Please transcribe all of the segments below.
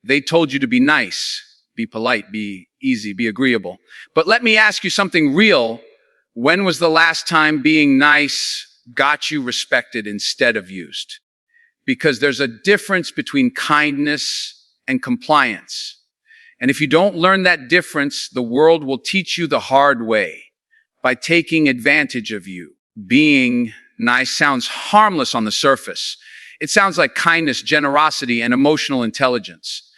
They told you to be nice, be polite, be easy, be agreeable. But let me ask you something real. When was the last time being nice got you respected instead of used? Because there's a difference between kindness and compliance. And if you don't learn that difference, the world will teach you the hard way by taking advantage of you. Being nice sounds harmless on the surface. It sounds like kindness, generosity, and emotional intelligence.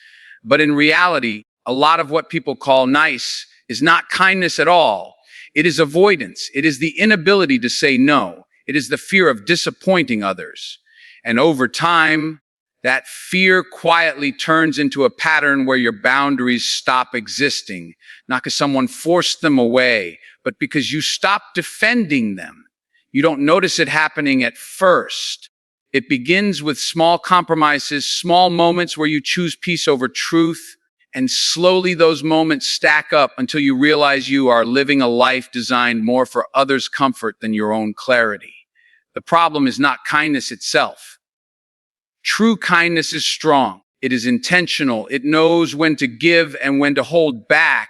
But in reality, a lot of what people call nice is not kindness at all. It is avoidance. It is the inability to say no. It is the fear of disappointing others. And over time, that fear quietly turns into a pattern where your boundaries stop existing, not because someone forced them away, but because you stop defending them. You don't notice it happening at first. It begins with small compromises, small moments where you choose peace over truth, and slowly those moments stack up until you realize you are living a life designed more for others' comfort than your own clarity. The problem is not kindness itself. True kindness is strong. It is intentional. It knows when to give and when to hold back.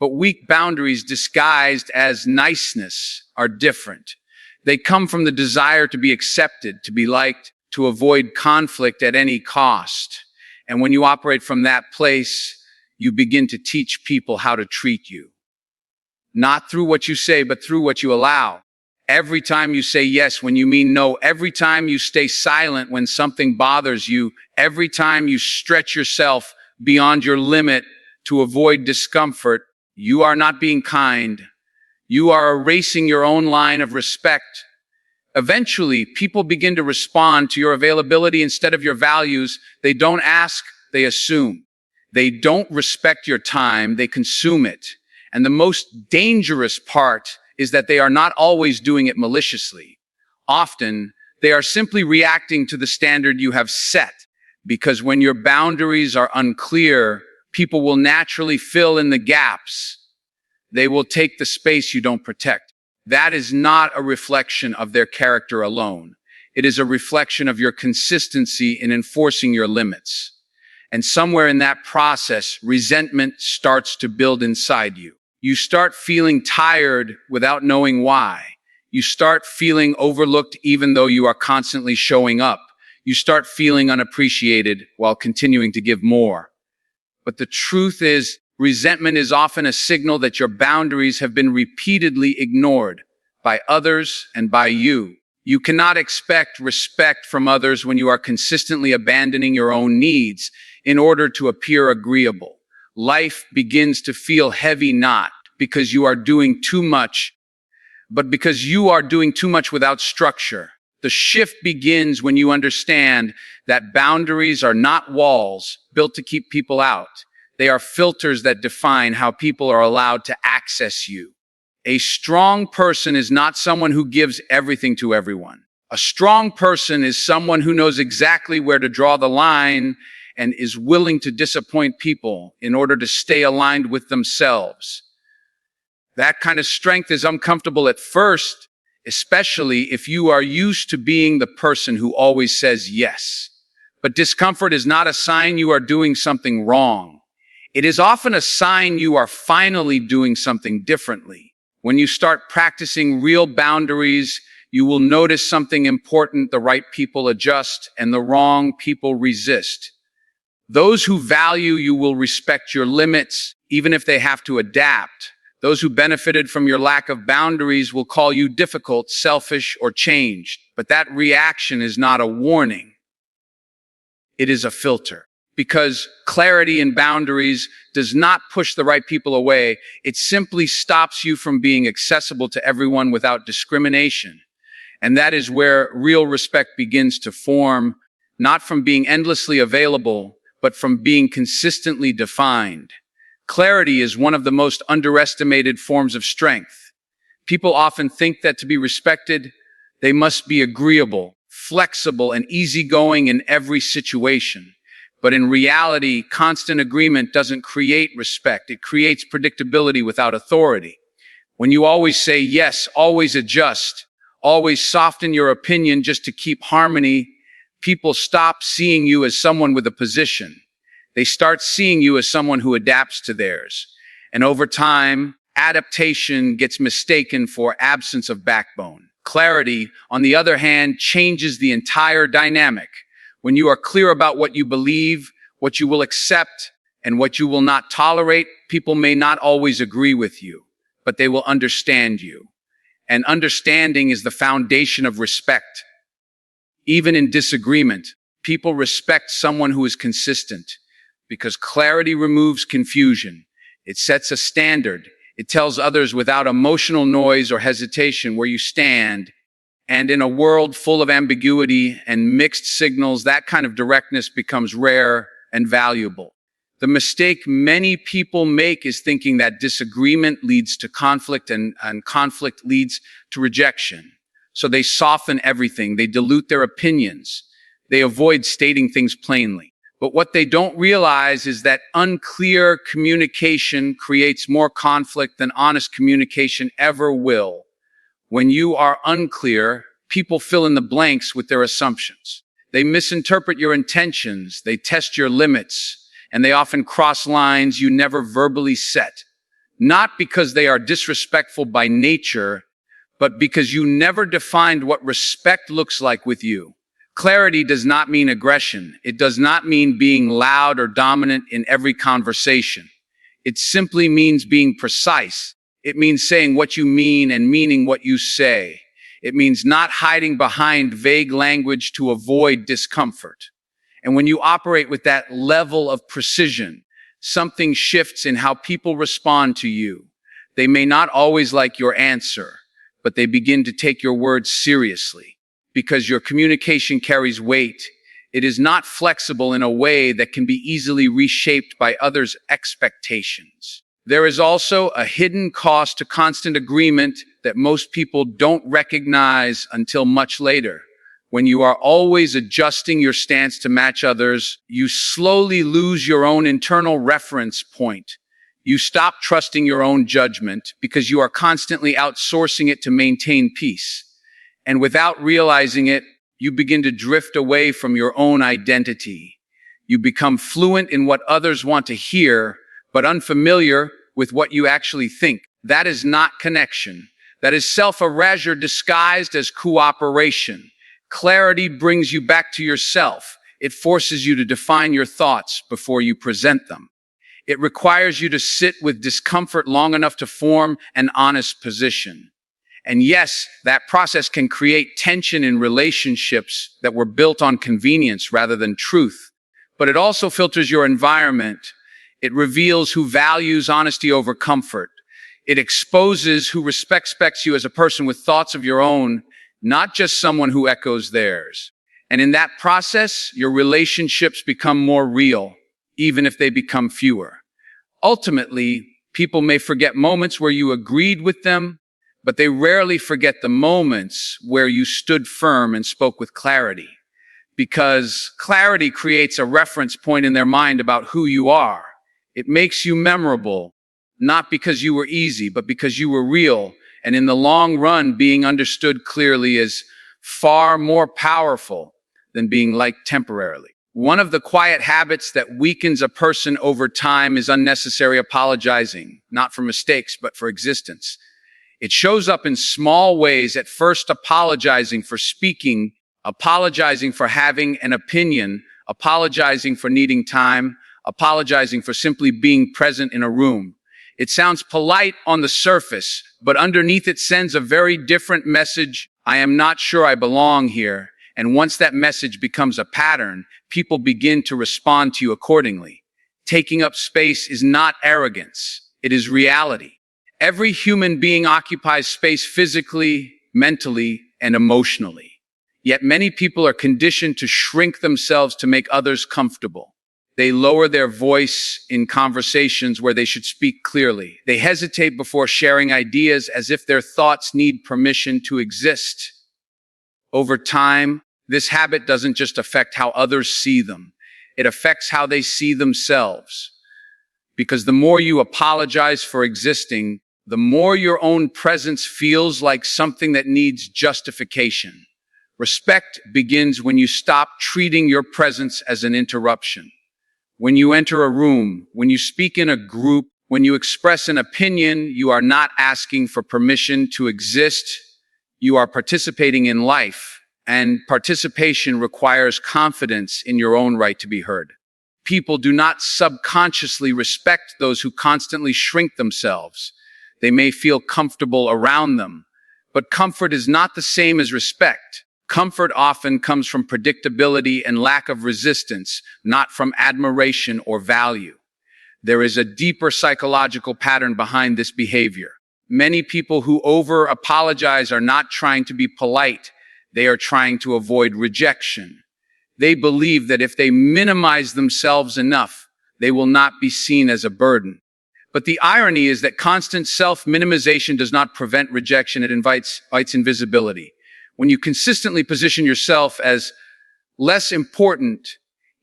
But weak boundaries disguised as niceness are different. They come from the desire to be accepted, to be liked, to avoid conflict at any cost. And when you operate from that place, you begin to teach people how to treat you. Not through what you say, but through what you allow. Every time you say yes when you mean no, every time you stay silent when something bothers you, every time you stretch yourself beyond your limit to avoid discomfort, you are not being kind. You are erasing your own line of respect. Eventually, people begin to respond to your availability instead of your values. They don't ask, they assume. They don't respect your time, they consume it. And the most dangerous part is that they are not always doing it maliciously. Often, they are simply reacting to the standard you have set, because when your boundaries are unclear, people will naturally fill in the gaps. They will take the space you don't protect. That is not a reflection of their character alone. It is a reflection of your consistency in enforcing your limits. And somewhere in that process, resentment starts to build inside you. You start feeling tired without knowing why. You start feeling overlooked even though you are constantly showing up. You start feeling unappreciated while continuing to give more. But the truth is, resentment is often a signal that your boundaries have been repeatedly ignored by others and by you. You cannot expect respect from others when you are consistently abandoning your own needs in order to appear agreeable. Life begins to feel heavy not because you are doing too much, but because you are doing too much without structure. The shift begins when you understand that boundaries are not walls built to keep people out. They are filters that define how people are allowed to access you. A strong person is not someone who gives everything to everyone. A strong person is someone who knows exactly where to draw the line and is willing to disappoint people in order to stay aligned with themselves. That kind of strength is uncomfortable at first, especially if you are used to being the person who always says yes. But discomfort is not a sign you are doing something wrong. It is often a sign you are finally doing something differently. When you start practicing real boundaries, you will notice something important. The right people adjust and the wrong people resist. Those who value you will respect your limits, even if they have to adapt. Those who benefited from your lack of boundaries will call you difficult, selfish, or changed. But that reaction is not a warning. It is a filter. Because clarity in boundaries does not push the right people away. It simply stops you from being accessible to everyone without discrimination. And that is where real respect begins to form, not from being endlessly available, but from being consistently defined. Clarity is one of the most underestimated forms of strength. People often think that to be respected, they must be agreeable, flexible, and easygoing in every situation. But in reality, constant agreement doesn't create respect. It creates predictability without authority. When you always say yes, always adjust, always soften your opinion just to keep harmony, people stop seeing you as someone with a position. They start seeing you as someone who adapts to theirs. And over time, adaptation gets mistaken for absence of backbone. Clarity, on the other hand, changes the entire dynamic. When you are clear about what you believe, what you will accept, and what you will not tolerate, people may not always agree with you, but they will understand you. And understanding is the foundation of respect. Even in disagreement, people respect someone who is consistent because clarity removes confusion. It sets a standard. It tells others without emotional noise or hesitation where you stand. And in a world full of ambiguity and mixed signals, that kind of directness becomes rare and valuable. The mistake many people make is thinking that disagreement leads to conflict and conflict leads to rejection. So they soften everything. They dilute their opinions. They avoid stating things plainly. But what they don't realize is that unclear communication creates more conflict than honest communication ever will. When you are unclear, people fill in the blanks with their assumptions. They misinterpret your intentions. They test your limits. And they often cross lines you never verbally set. Not because they are disrespectful by nature, but because you never defined what respect looks like with you. Clarity does not mean aggression. It does not mean being loud or dominant in every conversation. It simply means being precise. It means saying what you mean and meaning what you say. It means not hiding behind vague language to avoid discomfort. And when you operate with that level of precision, something shifts in how people respond to you. They may not always like your answer, but they begin to take your words seriously. Because your communication carries weight, it is not flexible in a way that can be easily reshaped by others' expectations. There is also a hidden cost to constant agreement that most people don't recognize until much later. When you are always adjusting your stance to match others, you slowly lose your own internal reference point. You stop trusting your own judgment because you are constantly outsourcing it to maintain peace. And without realizing it, you begin to drift away from your own identity. You become fluent in what others want to hear, but unfamiliar with what you actually think. That is not connection. That is self-erasure disguised as cooperation. Clarity brings you back to yourself. It forces you to define your thoughts before you present them. It requires you to sit with discomfort long enough to form an honest position. And yes, that process can create tension in relationships that were built on convenience rather than truth. But it also filters your environment. It reveals who values honesty over comfort. It exposes who respects you as a person with thoughts of your own, not just someone who echoes theirs. And in that process, your relationships become more real, even if they become fewer. Ultimately, people may forget moments where you agreed with them, but they rarely forget the moments where you stood firm and spoke with clarity. Because clarity creates a reference point in their mind about who you are. It makes you memorable, not because you were easy, but because you were real. And in the long run, being understood clearly is far more powerful than being liked temporarily. One of the quiet habits that weakens a person over time is unnecessary apologizing, not for mistakes, but for existence. It shows up in small ways, at first apologizing for speaking, apologizing for having an opinion, apologizing for needing time, apologizing for simply being present in a room. It sounds polite on the surface, but underneath it sends a very different message. I am not sure I belong here. And once that message becomes a pattern, people begin to respond to you accordingly. Taking up space is not arrogance. It is reality. Every human being occupies space physically, mentally, and emotionally. Yet many people are conditioned to shrink themselves to make others comfortable. They lower their voice in conversations where they should speak clearly. They hesitate before sharing ideas as if their thoughts need permission to exist. Over time, this habit doesn't just affect how others see them. It affects how they see themselves. Because the more you apologize for existing, the more your own presence feels like something that needs justification. Respect begins when you stop treating your presence as an interruption. When you enter a room, when you speak in a group, when you express an opinion, you are not asking for permission to exist. You are participating in life, and participation requires confidence in your own right to be heard. People do not subconsciously respect those who constantly shrink themselves. They may feel comfortable around them, but comfort is not the same as respect. Comfort often comes from predictability and lack of resistance, not from admiration or value. There is a deeper psychological pattern behind this behavior. Many people who over-apologize are not trying to be polite. They are trying to avoid rejection. They believe that if they minimize themselves enough, they will not be seen as a burden. But the irony is that constant self-minimization does not prevent rejection, it invites invisibility. When you consistently position yourself as less important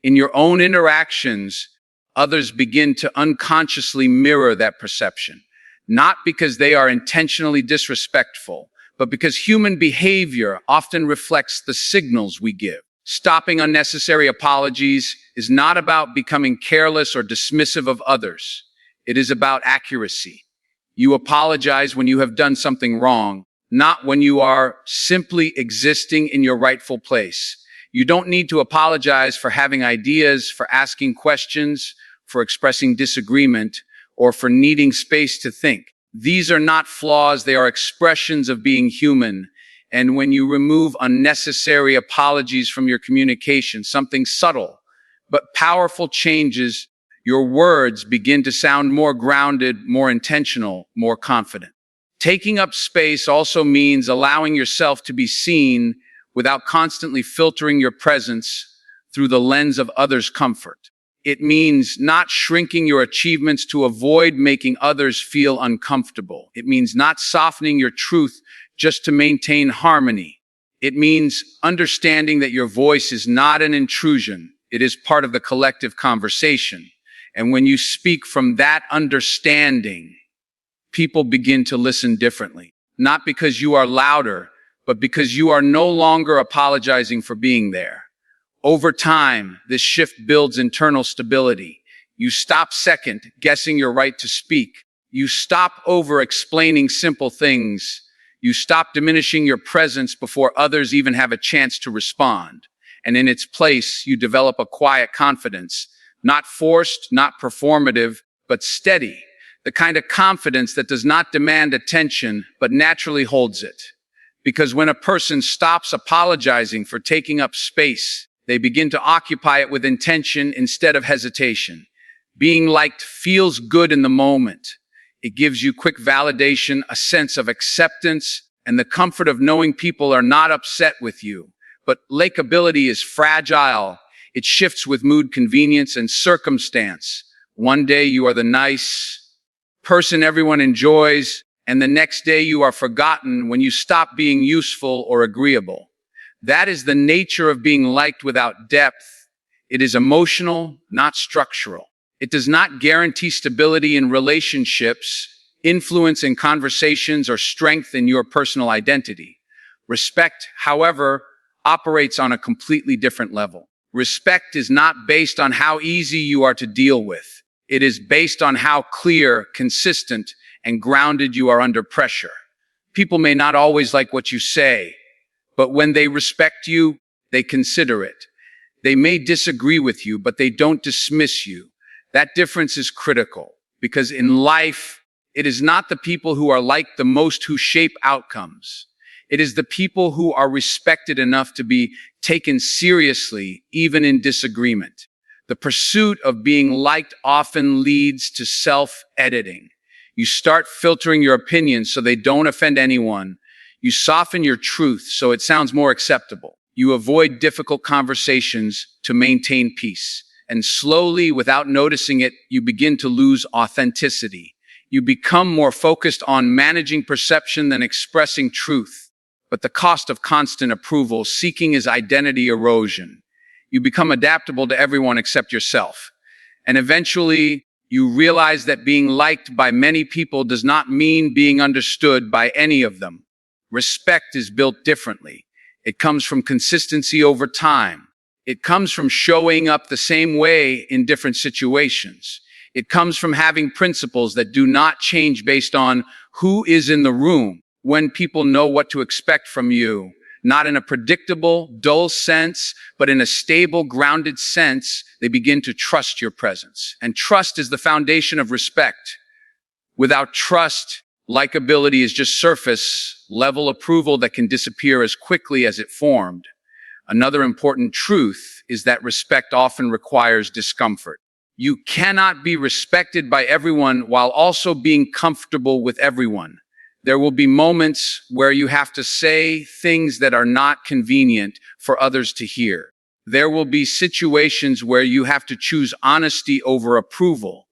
in your own interactions, others begin to unconsciously mirror that perception. Not because they are intentionally disrespectful, but because human behavior often reflects the signals we give. Stopping unnecessary apologies is not about becoming careless or dismissive of others. It is about accuracy. You apologize when you have done something wrong, not when you are simply existing in your rightful place. You don't need to apologize for having ideas, for asking questions, for expressing disagreement, or for needing space to think. These are not flaws, they are expressions of being human. And when you remove unnecessary apologies from your communication, something subtle but powerful changes. Your words begin to sound more grounded, more intentional, more confident. Taking up space also means allowing yourself to be seen without constantly filtering your presence through the lens of others' comfort. It means not shrinking your achievements to avoid making others feel uncomfortable. It means not softening your truth just to maintain harmony. It means understanding that your voice is not an intrusion. It is part of the collective conversation. And when you speak from that understanding, people begin to listen differently. Not because you are louder, but because you are no longer apologizing for being there. Over time, this shift builds internal stability. You stop second guessing your right to speak. You stop over-explaining simple things. You stop diminishing your presence before others even have a chance to respond. And in its place, you develop a quiet confidence, not forced, not performative, but steady. The kind of confidence that does not demand attention, but naturally holds it. Because when a person stops apologizing for taking up space, they begin to occupy it with intention instead of hesitation. Being liked feels good in the moment. It gives you quick validation, a sense of acceptance, and the comfort of knowing people are not upset with you. But likability is fragile. It shifts with mood, convenience, and circumstance. One day you are the nice person everyone enjoys, and the next day you are forgotten when you stop being useful or agreeable. That is the nature of being liked without depth. It is emotional, not structural. It does not guarantee stability in relationships, influence in conversations, or strength in your personal identity. Respect, however, operates on a completely different level. Respect is not based on how easy you are to deal with. It is based on how clear, consistent, and grounded you are under pressure. People may not always like what you say, but when they respect you, they consider it. They may disagree with you, but they don't dismiss you. That difference is critical, because in life, it is not the people who are liked the most who shape outcomes. It is the people who are respected enough to be taken seriously, even in disagreement. The pursuit of being liked often leads to self-editing. You start filtering your opinions so they don't offend anyone. You soften your truth so it sounds more acceptable. You avoid difficult conversations to maintain peace. And slowly, without noticing it, you begin to lose authenticity. You become more focused on managing perception than expressing truth. But the cost of constant approval seeking is identity erosion. You become adaptable to everyone except yourself. And eventually, you realize that being liked by many people does not mean being understood by any of them. Respect is built differently. It comes from consistency over time. It comes from showing up the same way in different situations. It comes from having principles that do not change based on who is in the room, when people know what to expect from you, not in a predictable, dull sense, but in a stable, grounded sense. They begin to trust your presence. And trust is the foundation of respect. Without trust, likability is just surface level approval that can disappear as quickly as it formed. Another important truth is that respect often requires discomfort. You cannot be respected by everyone while also being comfortable with everyone. There will be moments where you have to say things that are not convenient for others to hear. There will be situations where you have to choose honesty over approval.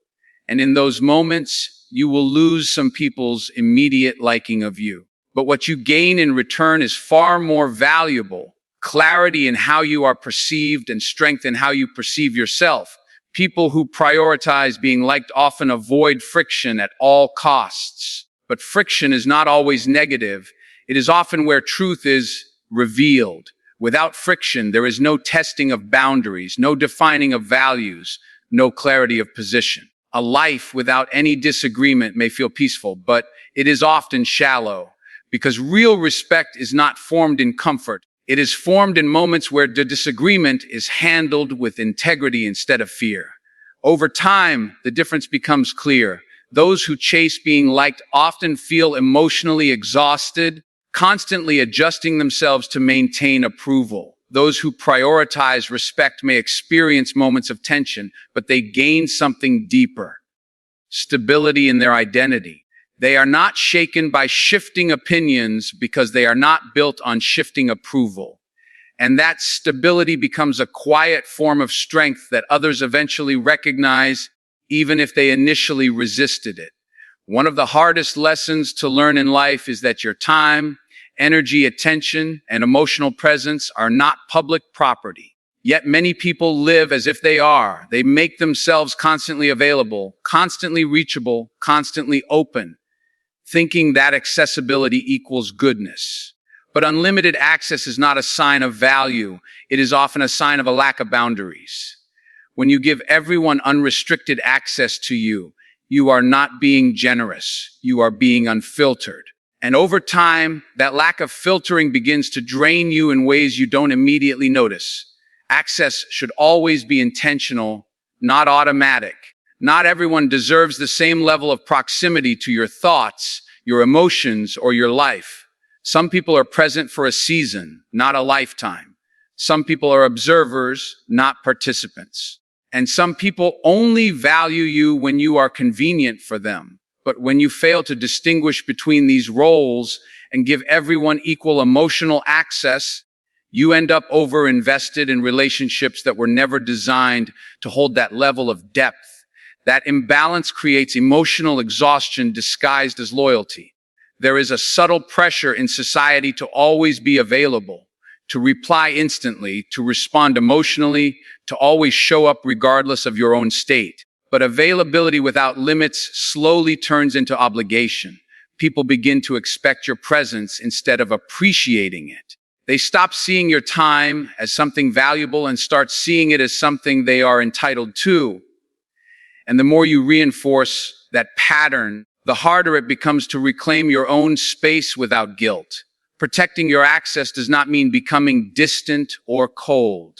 And in those moments, you will lose some people's immediate liking of you. But what you gain in return is far more valuable. Clarity in how you are perceived and strength in how you perceive yourself. People who prioritize being liked often avoid friction at all costs. But friction is not always negative. It is often where truth is revealed. Without friction, there is no testing of boundaries, no defining of values, no clarity of position. A life without any disagreement may feel peaceful, but it is often shallow, because real respect is not formed in comfort. It is formed in moments where the disagreement is handled with integrity instead of fear. Over time, the difference becomes clear. Those who chase being liked often feel emotionally exhausted, constantly adjusting themselves to maintain approval. Those who prioritize respect may experience moments of tension, but they gain something deeper: stability in their identity. They are not shaken by shifting opinions because they are not built on shifting approval. And that stability becomes a quiet form of strength that others eventually recognize, even if they initially resisted it. One of the hardest lessons to learn in life is that your time, energy, attention, and emotional presence are not public property. Yet many people live as if they are. They make themselves constantly available, constantly reachable, constantly open, thinking that accessibility equals goodness. But unlimited access is not a sign of value. It is often a sign of a lack of boundaries. When you give everyone unrestricted access to you, you are not being generous. You are being unfiltered. And over time, that lack of filtering begins to drain you in ways you don't immediately notice. Access should always be intentional, not automatic. Not everyone deserves the same level of proximity to your thoughts, your emotions, or your life. Some people are present for a season, not a lifetime. Some people are observers, not participants. And some people only value you when you are convenient for them. But when you fail to distinguish between these roles and give everyone equal emotional access, you end up over-invested in relationships that were never designed to hold that level of depth. That imbalance creates emotional exhaustion disguised as loyalty. There is a subtle pressure in society to always be available, to reply instantly, to respond emotionally, to always show up regardless of your own state. But availability without limits slowly turns into obligation. People begin to expect your presence instead of appreciating it. They stop seeing your time as something valuable and start seeing it as something they are entitled to. And the more you reinforce that pattern, the harder it becomes to reclaim your own space without guilt. Protecting your access does not mean becoming distant or cold.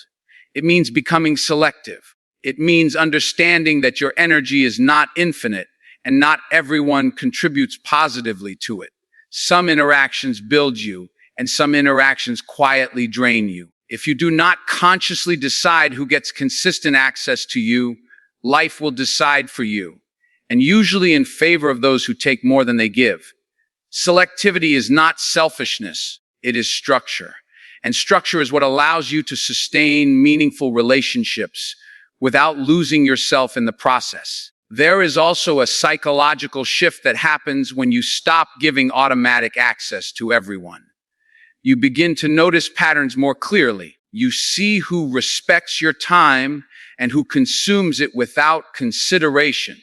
It means becoming selective. It means understanding that your energy is not infinite and not everyone contributes positively to it. Some interactions build you and some interactions quietly drain you. If you do not consciously decide who gets consistent access to you, life will decide for you, and usually in favor of those who take more than they give. Selectivity is not selfishness, it is structure. And structure is what allows you to sustain meaningful relationships without losing yourself in the process. There is also a psychological shift that happens when you stop giving automatic access to everyone. You begin to notice patterns more clearly. You see who respects your time and who consumes it without consideration.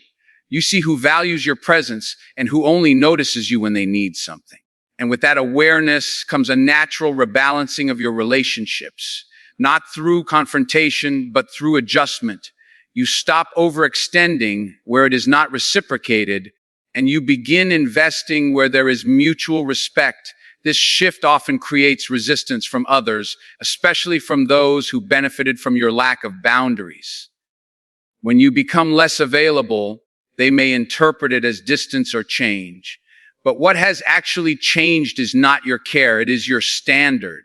You see who values your presence and who only notices you when they need something. And with that awareness comes a natural rebalancing of your relationships. not through confrontation, but through adjustment. You stop overextending where it is not reciprocated, and you begin investing where there is mutual respect. This shift often creates resistance from others, especially from those who benefited from your lack of boundaries. When you become less available, they may interpret it as distance or change. But what has actually changed is not your care, it is your standard.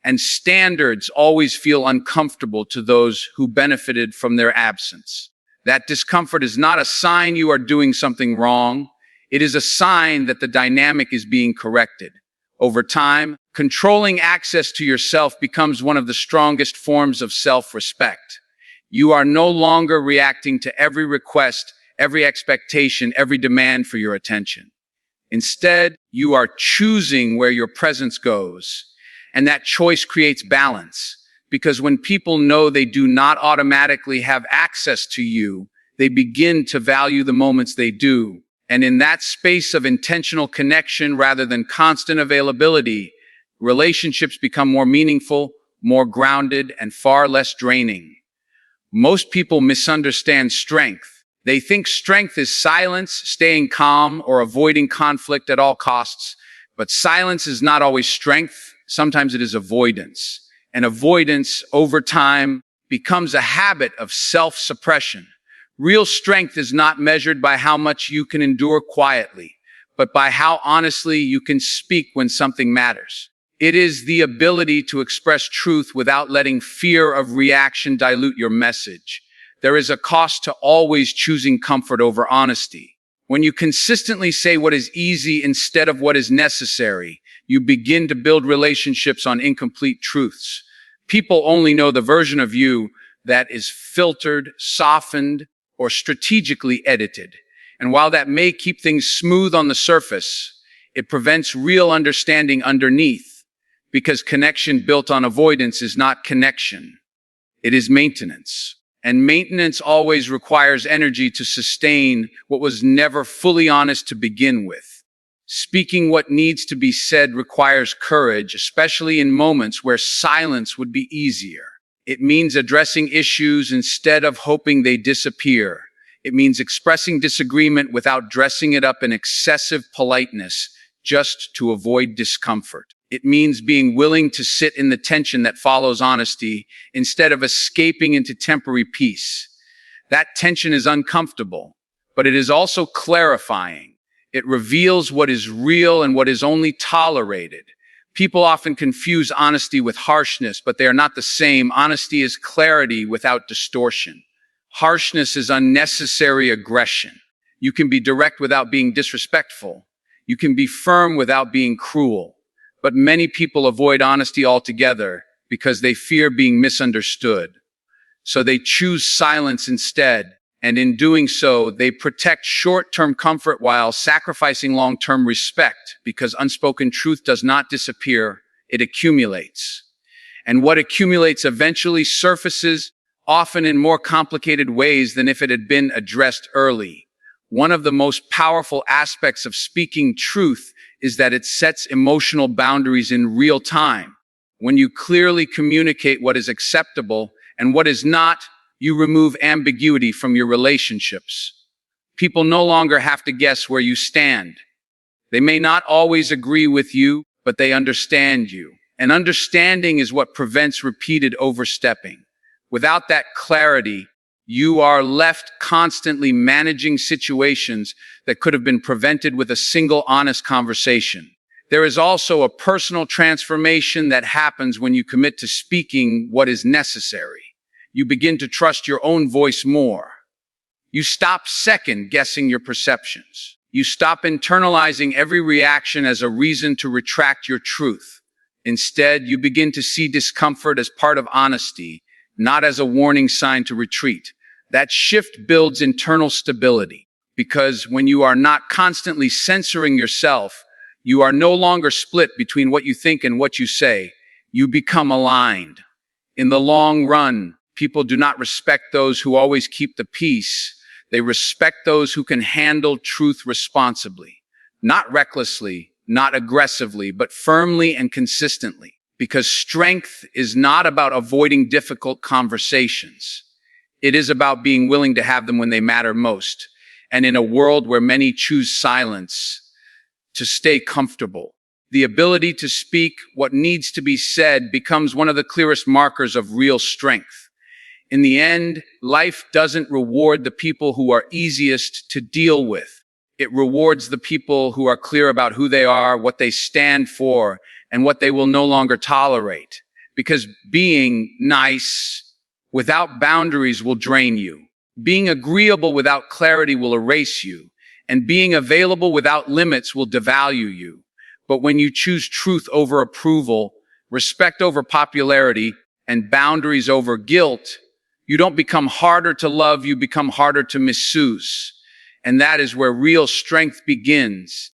And standards always feel uncomfortable to those who benefited from their absence. That discomfort is not a sign you are doing something wrong. It is a sign that the dynamic is being corrected. Over time, controlling access to yourself becomes one of the strongest forms of self-respect. You are no longer reacting to every request, every expectation, every demand for your attention. Instead, you are choosing where your presence goes. And that choice creates balance. Because when people know they do not automatically have access to you, they begin to value the moments they do. And in that space of intentional connection rather than constant availability, relationships become more meaningful, more grounded, and far less draining. Most people misunderstand strength. They think strength is silence, staying calm, or avoiding conflict at all costs. But silence is not always strength. Sometimes it is avoidance. And avoidance, over time, becomes a habit of self-suppression. Real strength is not measured by how much you can endure quietly, but by how honestly you can speak when something matters. It is the ability to express truth without letting fear of reaction dilute your message. There is a cost to always choosing comfort over honesty. When you consistently say what is easy instead of what is necessary, you begin to build relationships on incomplete truths. People only know the version of you that is filtered, softened, or strategically edited. And while that may keep things smooth on the surface, it prevents real understanding underneath. Because connection built on avoidance is not connection. It is maintenance. And maintenance always requires energy to sustain what was never fully honest to begin with. Speaking what needs to be said requires courage, especially in moments where silence would be easier. It means addressing issues instead of hoping they disappear. It means expressing disagreement without dressing it up in excessive politeness just to avoid discomfort. It means being willing to sit in the tension that follows honesty instead of escaping into temporary peace. That tension is uncomfortable, but it is also clarifying. It reveals what is real and what is only tolerated. People often confuse honesty with harshness, but they are not the same. Honesty is clarity without distortion. Harshness is unnecessary aggression. You can be direct without being disrespectful. You can be firm without being cruel. But many people avoid honesty altogether because they fear being misunderstood. So they choose silence instead. And in doing so, they protect short-term comfort while sacrificing long-term respect, because unspoken truth does not disappear, it accumulates. And what accumulates eventually surfaces, often in more complicated ways than if it had been addressed early. One of the most powerful aspects of speaking truth is that it sets emotional boundaries in real time. When you clearly communicate what is acceptable and what is not, you remove ambiguity from your relationships. People no longer have to guess where you stand. They may not always agree with you, but they understand you. And understanding is what prevents repeated overstepping. Without that clarity, you are left constantly managing situations that could have been prevented with a single honest conversation. There is also a personal transformation that happens when you commit to speaking what is necessary. You begin to trust your own voice more. You stop second-guessing your perceptions. You stop internalizing every reaction as a reason to retract your truth. Instead, you begin to see discomfort as part of honesty, not as a warning sign to retreat. That shift builds internal stability, because when you are not constantly censoring yourself, you are no longer split between what you think and what you say. You become aligned. In the long run, people do not respect those who always keep the peace. They respect those who can handle truth responsibly, not recklessly, not aggressively, but firmly and consistently. because strength is not about avoiding difficult conversations. It is about being willing to have them when they matter most. And in a world where many choose silence to stay comfortable, the ability to speak what needs to be said becomes one of the clearest markers of real strength. In the end, life doesn't reward the people who are easiest to deal with. It rewards the people who are clear about who they are, what they stand for, and what they will no longer tolerate. Because being nice without boundaries will drain you. Being agreeable without clarity will erase you. And being available without limits will devalue you. But when you choose truth over approval, respect over popularity, and boundaries over guilt, you don't become harder to love, you become harder to misuse. And that is where real strength begins.